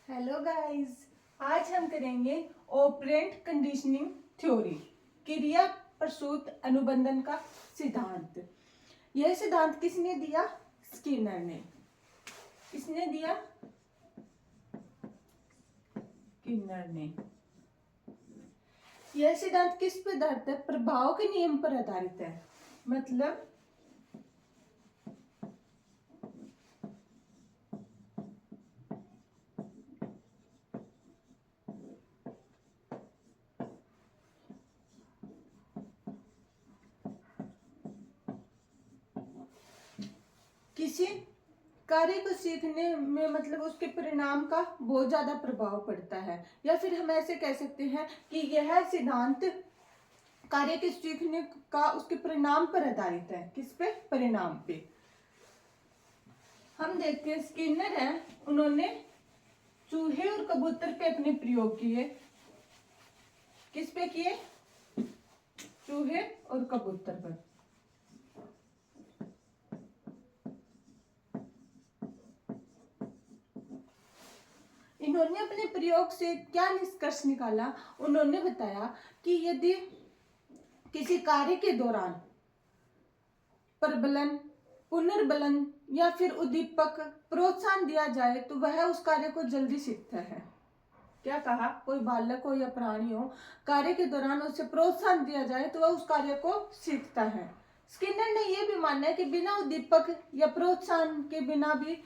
Hello guys, आज हम करेंगे ऑपरेंट कंडीशनिंग थ्योरी, क्रिया प्रसूत अनुबंधन का सिद्धांत। यह सिद्धांत किसने दिया? स्किनर ने। किसने दिया? स्किनर ने। यह सिद्धांत किस पर आधारित है? प्रभाव के नियम पर आधारित है। मतलब किसी कार्य को सीखने में मतलब उसके परिणाम का बहुत ज्यादा प्रभाव पड़ता है, या फिर हम ऐसे कह सकते हैं कि यह सिद्धांत कार्य के सीखने का उसके परिणाम पर आधारित है। किस पे? परिणाम पे। हम देखते हैं स्किनर है, उन्होंने चूहे और कबूतर पे अपने प्रयोग किए। किस पे किए? चूहे और कबूतर पर। इन्होंने अपने प्रयोग से क्या निष्कर्ष निकाला? उन्होंने बताया कि यदि किसी कार्य के दौरान प्रबलन, पुनर्बलन या फिर उद्दीपक प्रोत्साहन दिया जाए तो वह उस कार्य को जल्दी सीखता है। क्या कहा? कोई बालक हो या प्राणी हो, कार्य के दौरान उसे प्रोत्साहन दिया जाए तो वह उस कार्य को सीखता है। स्किनर ने यह भी माना है कि बिना उद्दीपक या प्रोत्साहन के बिना भी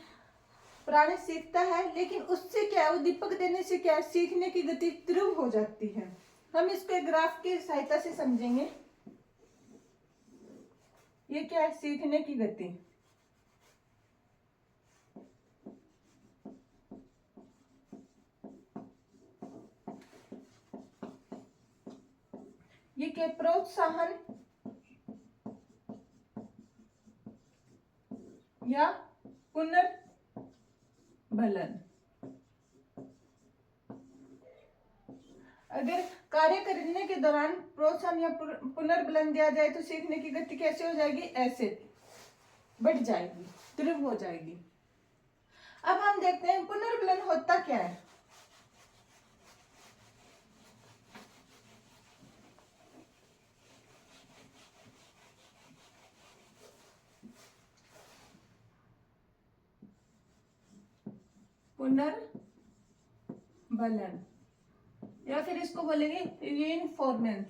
प्राणी सीखता है, लेकिन उससे क्या है, उद्दीपक देने से क्या है, सीखने की गति तीव्र हो जाती है। हम इसको ग्राफ की सहायता से समझेंगे। ये क्या है? सीखने की गति। ये क्या? प्रोत्साहन या पुनर्बलन। अगर कार्य करने के दौरान प्रोत्साहन या पुनर्बलन दिया जाए तो सीखने की गति कैसे हो जाएगी? ऐसे बढ़ जाएगी, तीव्र हो जाएगी। अब हम देखते हैं पुनर्बलन होता क्या है। पुनर्बलन या फिर इसको बोलेंगे रीइंफोर्समेंट।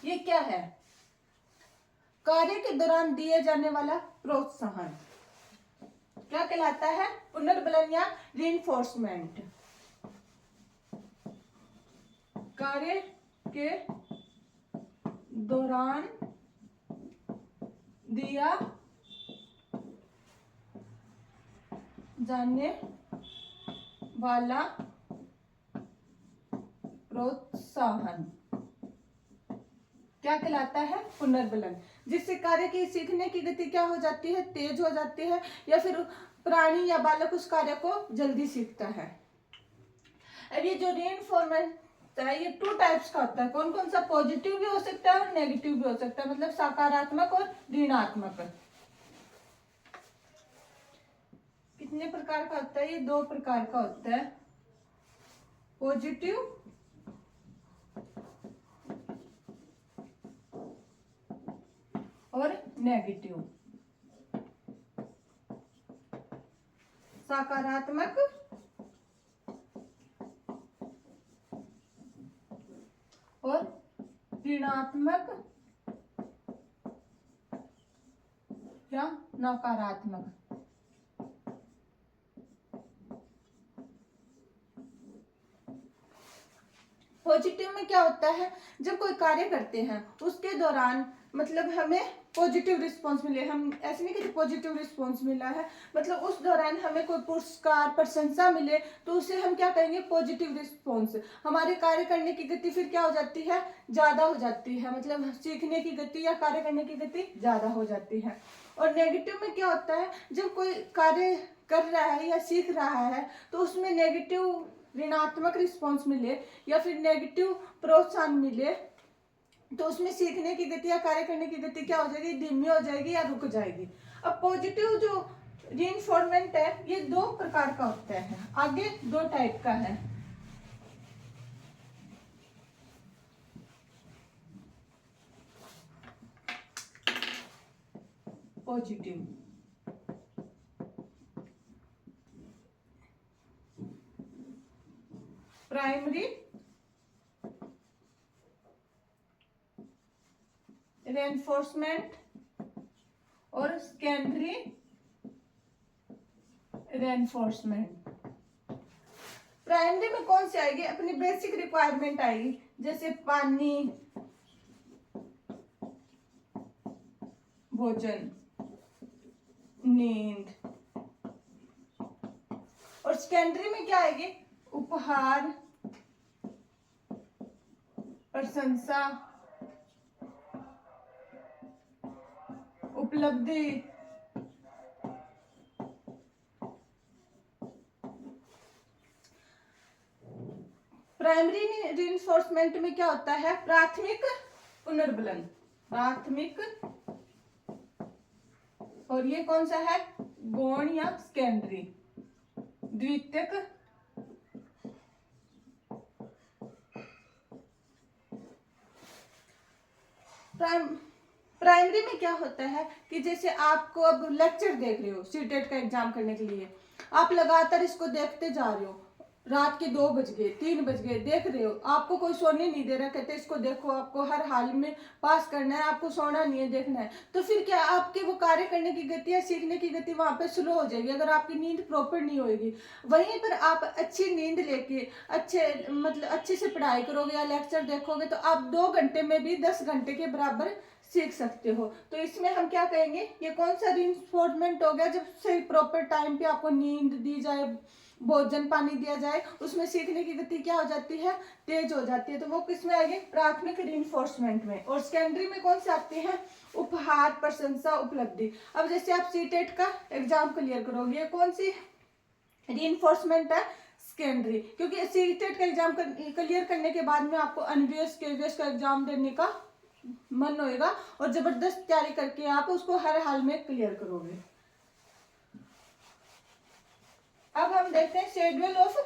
ये क्या है? कार्य के दौरान दिए जाने वाला प्रोत्साहन क्या कहलाता है? पुनर्बलन या रीइंफोर्समेंट। कार्य के दौरान दिया जाने वाला प्रोत्साहन क्या कहलाता है? पुनर्बलन। जिससे कार्य की सीखने की गति क्या हो जाती है? तेज हो जाती है, या फिर प्राणी या बालक उस कार्य को जल्दी सीखता है। अब ये जो रीइंफोर्समेंट है, ये 2 टाइप्स का होता है। कौन कौन सा? पॉजिटिव भी हो सकता है और नेगेटिव भी हो सकता है, मतलब सकारात्मक और ऋणात्मक। कितने प्रकार का होता है? ये 2 प्रकार का होता है, पॉजिटिव और नेगेटिव। सकारात्मक और ऋणात्मक या नकारात्मक। पॉजिटिव में क्या होता है? जब कोई कार्य करते हैं उसके दौरान मतलब हमें पॉजिटिव रिस्पॉन्स मिले, हम ऐसे नहीं कहते पॉजिटिव रिस्पॉन्स मिला है, मतलब उस दौरान हमें कोई पुरस्कार, प्रशंसा मिले तो उसे हम क्या कहेंगे? Positive response. हमारे कार्य करने की गति फिर क्या हो जाती है? ज्यादा हो जाती है, मतलब सीखने की गति या कार्य करने की गति ज्यादा हो जाती है। और नेगेटिव में क्या होता है? जब कोई कार्य कर रहा है या सीख रहा है तो उसमें नेगेटिव ऋणात्मक रिस्पॉन्स मिले या फिर नेगेटिव प्रोत्साहन मिले तो उसमें सीखने की गति या कार्य करने की गति क्या हो जाएगी, धीमी हो जाएगी या रुक जाएगी। अब पॉजिटिव जो रीइंफोर्समेंट है ये दो प्रकार का होता है, आगे दो टाइप का है। पॉजिटिव प्राइमरी रेनफोर्समेंट और सेकेंडरी रेनफोर्समेंट। प्राइमरी में कौन सी आएगी, अपनी बेसिक रिक्वायरमेंट आएगी, जैसे पानी, भोजन, नींद। और सेकेंडरी में क्या आएगी, उपहार, प्रशंसा, उपलब्धि, प्राइमरी रीइंफोर्समेंट में क्या होता है, प्राथमिक पुनर्बलन, प्राथमिक, और ये कौन सा है, गौण या सेकेंडरी, द्वितीयक। प्राइमरी में क्या होता है कि जैसे आपको अब लेक्चर देख रहे हो, सीटेट का एग्जाम करने के लिए, आप लगातार इसको देखते जा रहे हो, रात के 2 बज गए, 3 बज गए, देख रहे हो, आपको कोई सोने नहीं दे रहा, कहते इसको देखो, आपको हर हाल में पास करना है, आपको सोना नहीं है, देखना है, तो फिर क्या आपके वो कार्य करने की गति या सीखने की गति वहां पे स्लो हो जाएगी, अगर आपकी नींद प्रॉपर नहीं होगी। वहीं पर आप अच्छी नींद लेके अच्छे से पढ़ाई करोगे या लेक्चर देखोगे तो आप 2 घंटे में भी 10 घंटे के बराबर सीख सकते हो। तो इसमें हम क्या कहेंगे, ये कौन सा रीइंफोर्समेंट हो गया, जब सही प्रॉपर टाइम पे आपको नींद दी जाए, भोजन पानी दिया जाए, उसमें सीखने की गति क्या हो जाती है, तेज हो जाती है। तो वो किसमें आएगी, प्राथमिक रीइंफोर्समेंट में। और सेकेंडरी में कौन से आते हैं, उपहार, प्रशंसा, उपलब्धि। अब जैसे आप सीटेट का एग्जाम क्लियर करोगे, कौन सी रीइंफोर्समेंट है, सेकेंडरी, क्योंकि सीटेट का एग्जाम क्लियर करने के बाद में आपको एनवीएस केवीएस का एग्जाम देने का मन होएगा और जबरदस्त तैयारी करके आप उसको हर हाल में क्लियर करोगे। अब हम देखते हैं schedule of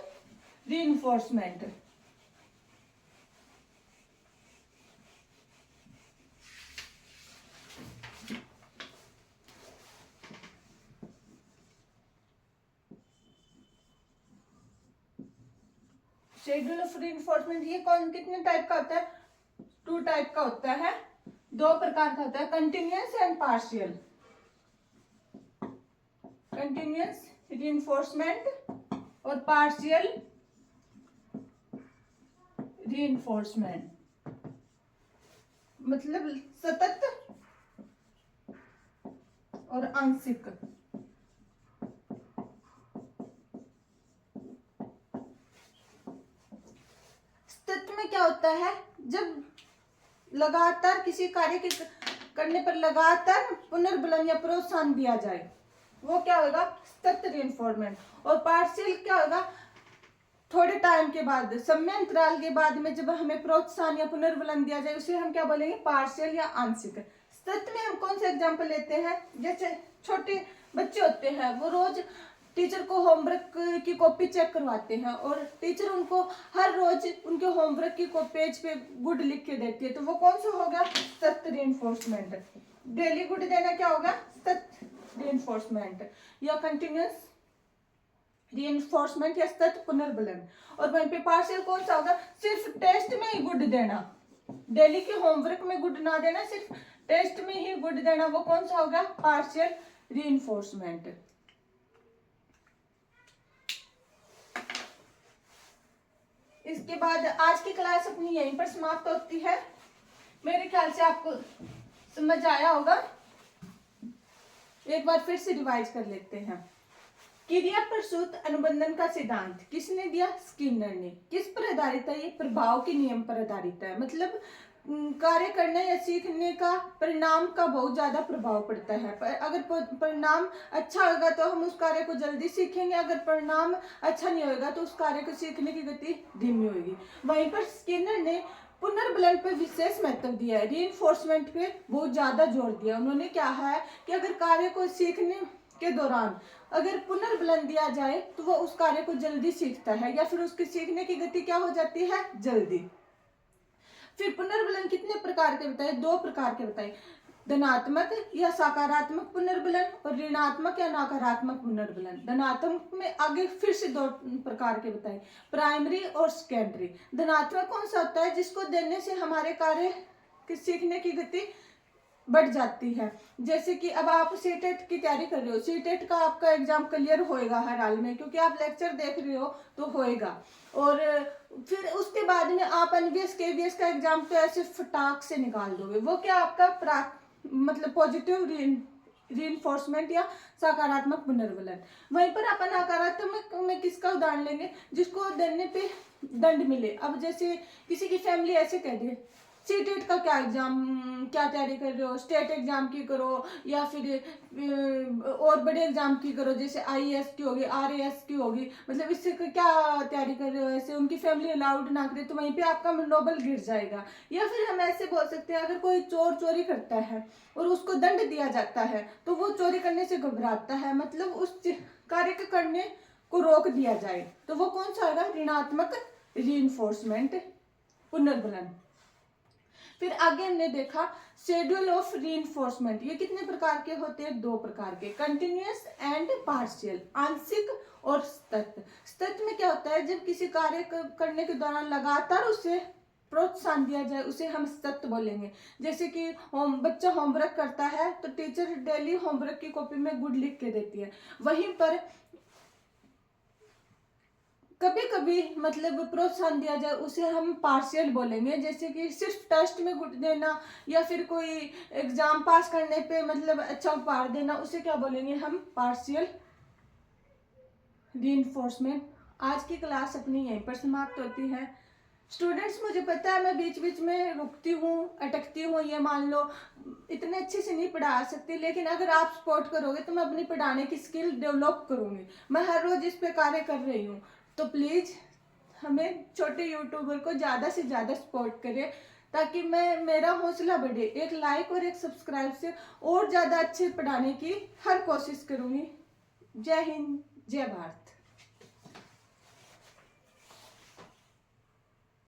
reinforcement. Schedule of reinforcement ये कौन कितने टाइप का होता है, 2 टाइप का होता है, 2 प्रकार का होता है, continuous and partial. Continuous reinforcement और पार्शियल रीइंफोर्समेंट, मतलब सतत और आंशिक। सतत में क्या होता है, जब लगातार किसी कार्य के करने पर लगातार पुनर्बलन या प्रोत्साहन दिया जाए, वो क्या होगा, सतत रीइंफोर्समेंट। और पार्शियल क्या होगा, थोड़े टाइम के बाद, समय अंतराल के बाद में जब हमें प्रोत्साहन या पुनर्बलन दिया जाए, उसे हम क्या बोलेंगे, पार्शियल या आंशिक। सतत में हम कौन सा एग्जाम्पल लेते हैं, जैसे छोटे बच्चे होते हैं, वो रोज टीचर को होमवर्क की कॉपी चेक करवाते हैं और टीचर उनको हर रोज उनके होमवर्क की पेज पे गुड लिख के देती है, तो वो कौन सा होगा, सतत रीइंफोर्समेंट। डेली गुड देना क्या होगा, सतत रीइंफोर्समेंट या कंटिन्यूअस रीइंफोर्समेंट या सतत पुनर्बलन। और वहीं पे पार्शियल कौन सा होगा, सिर्फ टेस्ट में ही गुड देना, डेली के होमवर्क में गुड ना देना, सिर्फ टेस्ट में ही गुड देना, वो कौन सा होगा, पार्शियल रीइंफोर्समेंट। इसके बाद आज की क्लास अपनी यहीं पर समाप्त होती है। मेरे ख्याल से आपको समझ आया होगा, एक बार फिर से रिवाइज कर लेते हैं। क्रिया प्रसूत अनुबंधन का सिद्धांत किसने दिया, स्किनर ने। किस पर आधारित है, ये प्रभाव के नियम पर आधारित है, मतलब कार्य करने या सीखने का परिणाम का बहुत ज्यादा प्रभाव पड़ता है। अगर परिणाम अच्छा होगा तो हम उस कार्य को जल्दी सीखेंगे, अगर परिणाम अच्छा नहीं होगा तो उस कार्य को सीखने की गति धीमी होगी। वहीं पर स्किनर ने पुनर्बलन पे विशेष महत्व दिया है, रीइंफोर्समेंट पे बहुत ज्यादा जोर दिया। उन्होंने क्या है कि अगर कार्य को सीखने के दौरान अगर पुनर्बलन दिया जाए तो वो उस कार्य को जल्दी सीखता है, या फिर उसकी सीखने की गति क्या हो जाती है, जल्दी। फिर पुनर्बलन कितने प्रकार के बताए, 2 प्रकार के बताए, धनात्मक या सकारात्मक पुनर्बलन और ऋणात्मक या नकारात्मक पुनर्बलन। धनात्मक में आगे फिर से 2 प्रकार के बताए, प्राइमरी और सेकेंडरी। धनात्मक कौन सा होता है, जिसको देने से हमारे कार्य की सीखने की गति बढ़ जाती है। जैसे कि अब आप सीटेट की तैयारी कर रहे हो, सीटेट का आपका एग्जाम क्लियर होएगा हर हाल में, क्योंकि आप लेक्चर देख रहे हो तो होएगा। और फिर उसके बाद में आप एनवीएस केवीएस का एग्जाम तो ऐसे फटाक से निकाल दोगे। वो क्या आपका मतलब पॉजिटिव रीइंफोर्समेंट या सकारात्मक पुनर्बलन। वहीं पर अपन नकारात्मक में किसका उदाहरण लेंगे, जिसको देने पे दंड मिले। अब जैसे किसी की फैमिली ऐसे कह दे, सीटेट का क्या एग्जाम, क्या तैयारी कर रहे हो, स्टेट एग्जाम की करो या फिर और बड़े एग्जाम की करो, जैसे आईएएस की होगी, आरएएस की होगी, मतलब इससे क्या तैयारी कर रहे हो, ऐसे उनकी फैमिली अलाउड ना करे तो वहीं पे आपका मनोबल गिर जाएगा। या फिर हम ऐसे बोल सकते हैं, अगर कोई चोर चोरी करता है और उसको दंड दिया जाता है तो वो चोरी करने से घबराता है, मतलब उस कार्य के करने को रोक दिया जाए, तो वो कौन सा होगा, ऋणात्मक रीइंफोर्समेंट पुनर्बलन। फिर आगे हमने देखा शेड्यूल ऑफ रीइंफोर्समेंट। ये कितने प्रकार के होते हैं, 2 प्रकार के, कंटिन्यूअस एंड पार्शियल, आंशिक और सतत। सतत में क्या होता है, जब किसी कार्य करने के दौरान लगातार उसे प्रोत्साहन दिया जाए, उसे हम सतत बोलेंगे। जैसे कि बच्चा होमवर्क करता है तो टीचर डेली होमवर्क की कॉपी में गुड लिख के देती है। वहीं पर कभी कभी मतलब प्रोत्साहन दिया जाए, उसे हम पार्शियल बोलेंगे। जैसे कि सिर्फ टेस्ट में गुड देना या फिर कोई एग्जाम पास करने पे मतलब अच्छा उपहार देना, उसे क्या बोलेंगे हम, पार्शियल रीइंफोर्समेंट। आज की क्लास अपनी यहीं पर समाप्त होती है। स्टूडेंट्स, मुझे पता है मैं बीच बीच में रुकती हूँ, अटकती हूँ, ये मान लो इतने अच्छे से नहीं पढ़ा सकती, लेकिन अगर आप सपोर्ट करोगे तो मैं अपनी पढ़ाने की स्किल डेवलप करूँगी। मैं हर रोज इस पे कार्य कर रही हूँ, तो प्लीज़ हमें छोटे यूट्यूबर को ज़्यादा से ज़्यादा सपोर्ट करें, ताकि मेरा हौसला बढ़े। एक लाइक और एक सब्सक्राइब से और ज़्यादा अच्छे पढ़ाने की हर कोशिश करूँगी। जय हिंद, जय भारत।